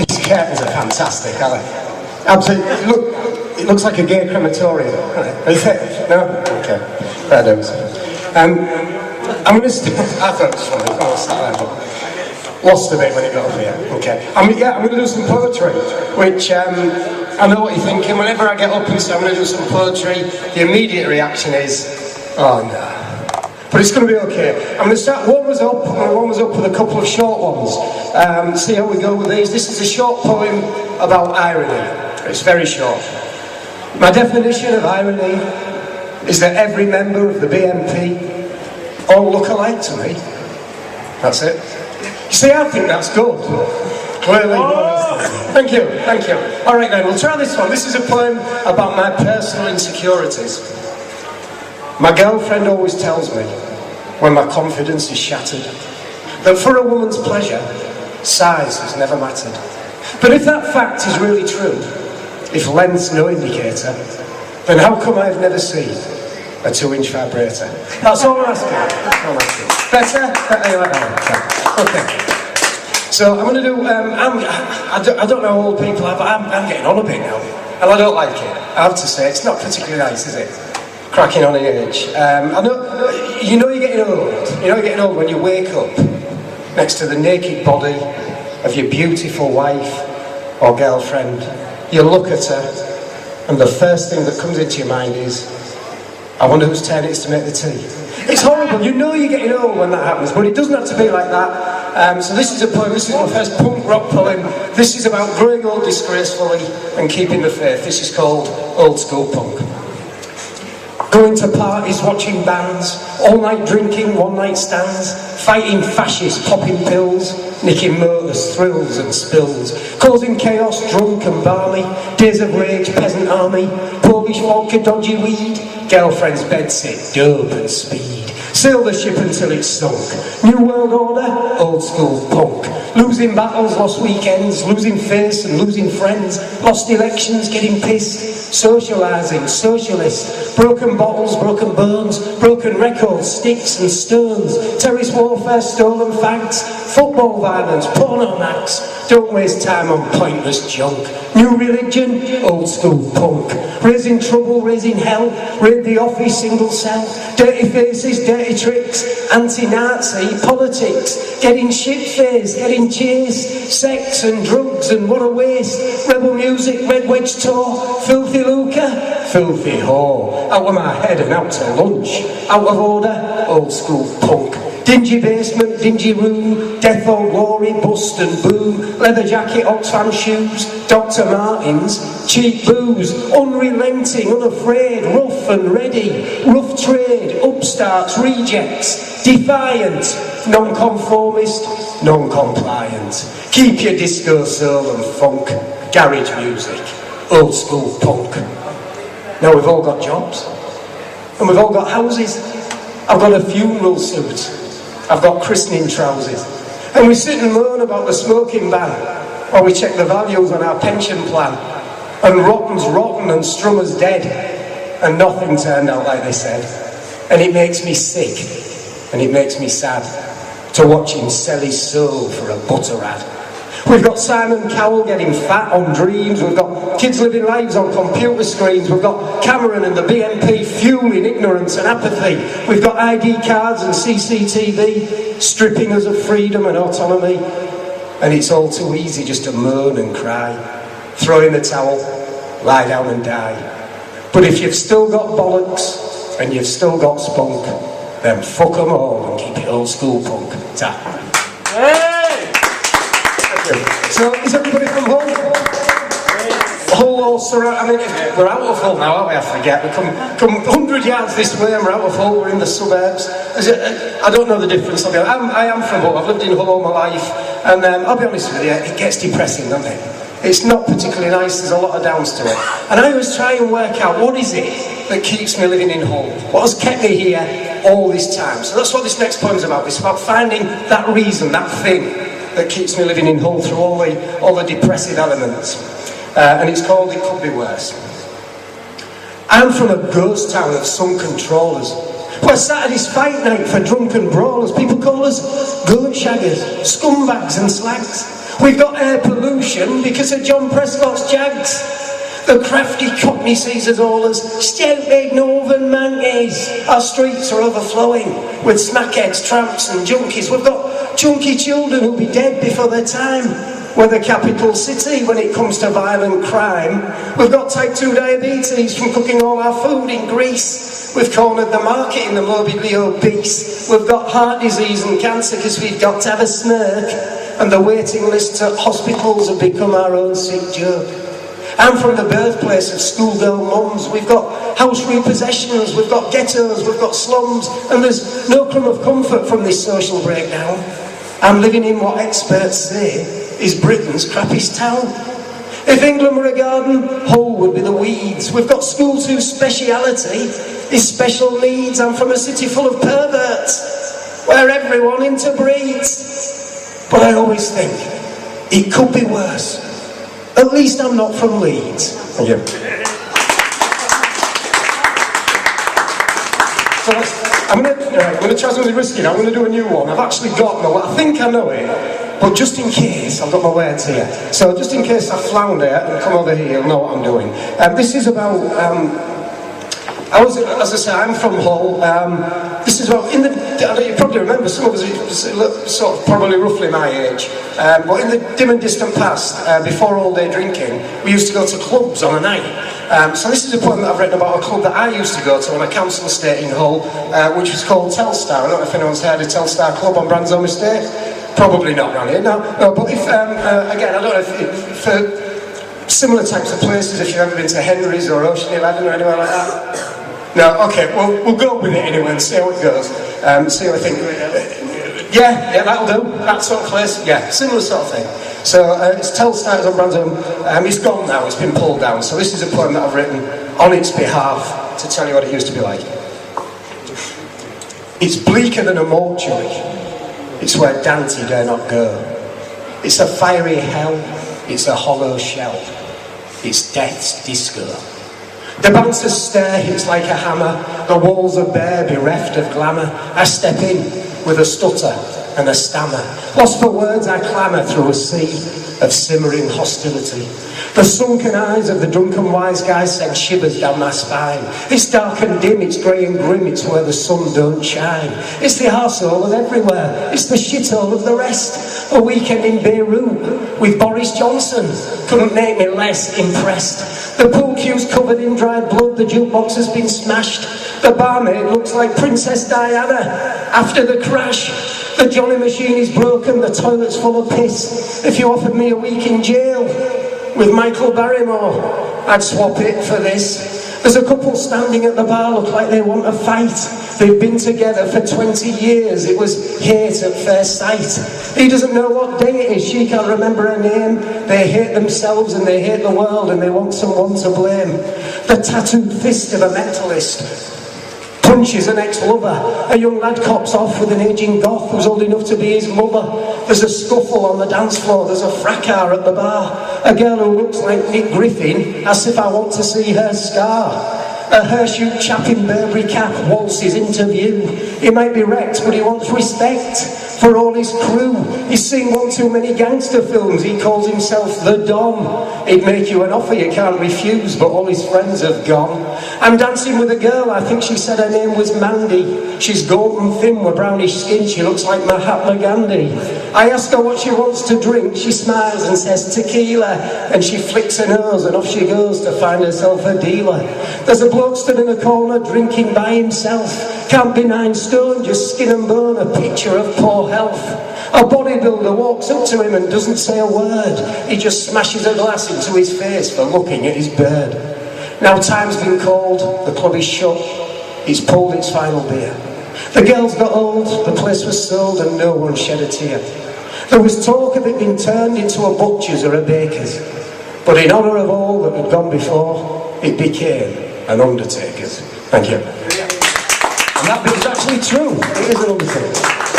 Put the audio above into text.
These curtains are fantastic, aren't they? Absolutely. It looks like a gay crematorium. No? Okay. Fair dues. I'm going to I thought it was funny. I was sat there, lost a bit when it got up here. Okay. I'm going to do some poetry, which I know what you're thinking. Whenever I get up and say I'm going to do some poetry, the immediate reaction is, oh no. But it's going to be okay. I'm going to start, warm us up with a couple of short ones. See how we go with these. This is a short poem about irony. It's very short. My definition of irony is that every member of the BNP all look alike to me. That's it. You see, I think that's good. Clearly. Thank you. All right then, we'll try this one. This is a poem about my personal insecurities. My girlfriend always tells me, when my confidence is shattered, that for a woman's pleasure, size has never mattered. But if that fact is really true, if length's no indicator, then how come I've never seen a 2-inch vibrator? That's all I'm asking. Better? Okay. So I'm going to do, I don't know how old people are, but I'm getting on a bit now. And I don't like it. I have to say, it's not particularly nice, is it? Cracking on the age. I know, you know you're getting old. You know you're getting old when you wake up next to the naked body of your beautiful wife or girlfriend. You look at her, and the first thing that comes into your mind is, I wonder whose turn it is to make the tea. It's horrible. You know you're getting old when that happens, but it doesn't have to be like that. So this is a poem. This is my first punk rock poem. This is about growing old disgracefully and keeping the faith. This is called Old School Punk. Going to parties, watching bands, all night drinking, one-night stands, fighting fascists, popping pills, nicking motors, thrills and spills, causing chaos, drunk and balmy, days of rage, peasant army, Polish vodka, dodgy weed, girlfriend's bedsit, dope and speed. Sail the ship until it's sunk. New world order, old school punk. Losing battles, lost weekends, losing face and losing friends, lost elections, getting pissed, socialising, socialist, broken bottles, broken bones, broken records, sticks and stones, terrorist warfare, stolen fags, football violence, porno max. Don't waste time on pointless junk. New religion, old school punk. Raising trouble, raising hell, raid the office, single cell, dirty faces, dirty tricks, anti-Nazi, politics, getting shit-faced, getting chased, sex and drugs and what a waste, rebel music, red wedge tour, filthy lucre, filthy whore, out of my head and out to lunch, out of order, old school punk. Dingy basement, dingy room, death or glory, bust and boom, leather jacket, Oxfam shoes, Dr. Martens, cheap booze, unrelenting, unafraid, rough and ready, rough trade, upstarts, rejects, defiant, non-conformist, non-compliant. Keep your disco soul and funk, garage music, old school punk. Now we've all got jobs, and we've all got houses. I've got a funeral suit. I've got christening trousers. And we sit and moan about the smoking ban, while we check the values on our pension plan. And rotten's rotten and strummer's dead. And nothing turned out like they said. And it makes me sick, and it makes me sad, to watch him sell his soul for a butter ad. We've got Simon Cowell getting fat on dreams. We've got kids living lives on computer screens. We've got Cameron and the BNP fueling ignorance and apathy. We've got ID cards and CCTV stripping us of freedom and autonomy. And it's all too easy just to moan and cry. Throw in the towel, lie down and die. But if you've still got bollocks and you've still got spunk, then fuck them all and keep it old school punk. Ta. Hey! So, is everybody from Hull? Hull also, I mean, we're out of Hull now, aren't we? I forget. We come 100 yards this way and we're out of Hull, we're in the suburbs. I don't know the difference. I am from Hull, I've lived in Hull all my life, and I'll be honest with you, it gets depressing, doesn't it? It's not particularly nice, there's a lot of downs to it. And I always try and work out, what is it that keeps me living in Hull? What has kept me here all this time? So that's what this next poem's about. It's about finding that reason, that thing that keeps me living in Hull through all the depressive elements. And it's called It Could Be Worse. I'm from a ghost town of sunken trawlers, where Saturday's fight night for drunken brawlers. People call us goat shaggers, scumbags and slags. We've got air pollution because of John Prescott's Jags. The crafty cockney sees us all as stupid northern monkeys. Our streets are overflowing with smackheads, tramps and junkies. We've got chunky children who'll be dead before their time. We're the capital city when it comes to violent crime. We've got type 2 diabetes from cooking all our food in grease. We've cornered the market in the morbidly obese. We've got heart disease and cancer because we've got to have a smirk. And the waiting lists at hospitals have become our own sick joke. I'm from the birthplace of schoolgirl mums. We've got house repossessions, we've got ghettos, we've got slums, and there's no crumb of comfort from this social breakdown. I'm living in what experts say is Britain's crappiest town. If England were a garden, Hull would be the weeds. We've got schools whose speciality is special needs. I'm from a city full of perverts, where everyone interbreeds. But I always think, it could be worse. At least I'm not from Leeds. Thank you. So I'm going to try something risky now. I'm going to do a new one. I've actually got I think I know it, but just in case, I've got my words here. So just in case I flounder and come over here, you'll know what I'm doing. This is about, as I say, I'm from Hull. This is about, you probably remember, some of us sort of probably roughly my age, but in the dim and distant past, before all day drinking, we used to go to clubs on a night. So this is a poem that I've written about a club that I used to go to on a council estate in Hull, which was called Telstar. I don't know if anyone's heard of Telstar Club on Bransholme Estate. Probably not around here, no. But if, again, I don't know if for similar types of places, if you've ever been to Henry's or Ocean 11 or anywhere like that. No, okay, well, we'll go with it anyway and see how it goes. See what I think. Yeah, that'll do. That sort of place. Yeah, similar sort of thing. So it's Telstar on Bransholme. It's gone now, it's been pulled down. So this is a poem that I've written on its behalf to tell you what it used to be like. It's bleaker than a mortuary. It's where Dante dare not go. It's a fiery hell. It's a hollow shell. It's death's disco. The bouncer's stare hits like a hammer. The walls are bare, bereft of glamour. I step in with a stutter and a stammer. Lost for words, I clamour through a sea of simmering hostility. The sunken eyes of the drunken wise guy send shivers down my spine. It's dark and dim, it's grey and grim, it's where the sun don't shine. It's the arsehole of everywhere, it's the shithole of the rest. A weekend in Beirut with Boris Johnson couldn't make me less impressed. The pool cue's covered in dried blood, the jukebox has been smashed. The barmaid looks like Princess Diana after the crash. The Johnny machine is broken, the toilet's full of piss. If you offered me a week in jail with Michael Barrymore, I'd swap it for this. There's a couple standing at the bar, look like they want a fight. They've been together for 20 years, it was hate at first sight. He doesn't know what day it is, she can't remember her name. They hate themselves and they hate the world and they want someone to blame. The tattooed fist of a mentalist punches an ex-lover. A young lad cops off with an ageing goth who's old enough to be his mother. There's a scuffle on the dance floor, there's a fracas at the bar. A girl who looks like Nick Griffin asks if I want to see her scar. A hirsute chap in Burberry cap waltzes into view. He might be wrecked, but he wants respect for all his crew. He's seen one too many gangster films, he calls himself the Don. He'd make you an offer you can't refuse, but all his friends have gone. I'm dancing with a girl, I think she said her name was Mandy. She's golden thin with brownish skin, she looks like Mahatma Gandhi. I ask her what she wants to drink, she smiles and says tequila, and she flicks her nose and off she goes to find herself a dealer. There's a bloke stood in a corner drinking by himself. Can't be 9 stone, just skin and bone, a picture of poor health. A bodybuilder walks up to him and doesn't say a word. He just smashes a glass into his face for looking at his bird. Now time's been called, the club is shut, it's pulled its final beer. The girls got old, the place was sold and no one shed a tear. There was talk of it being turned into a butcher's or a baker's, but in honour of all that had gone before, it became an undertaker's. Thank you. And that bit is actually true, it is an undertaker.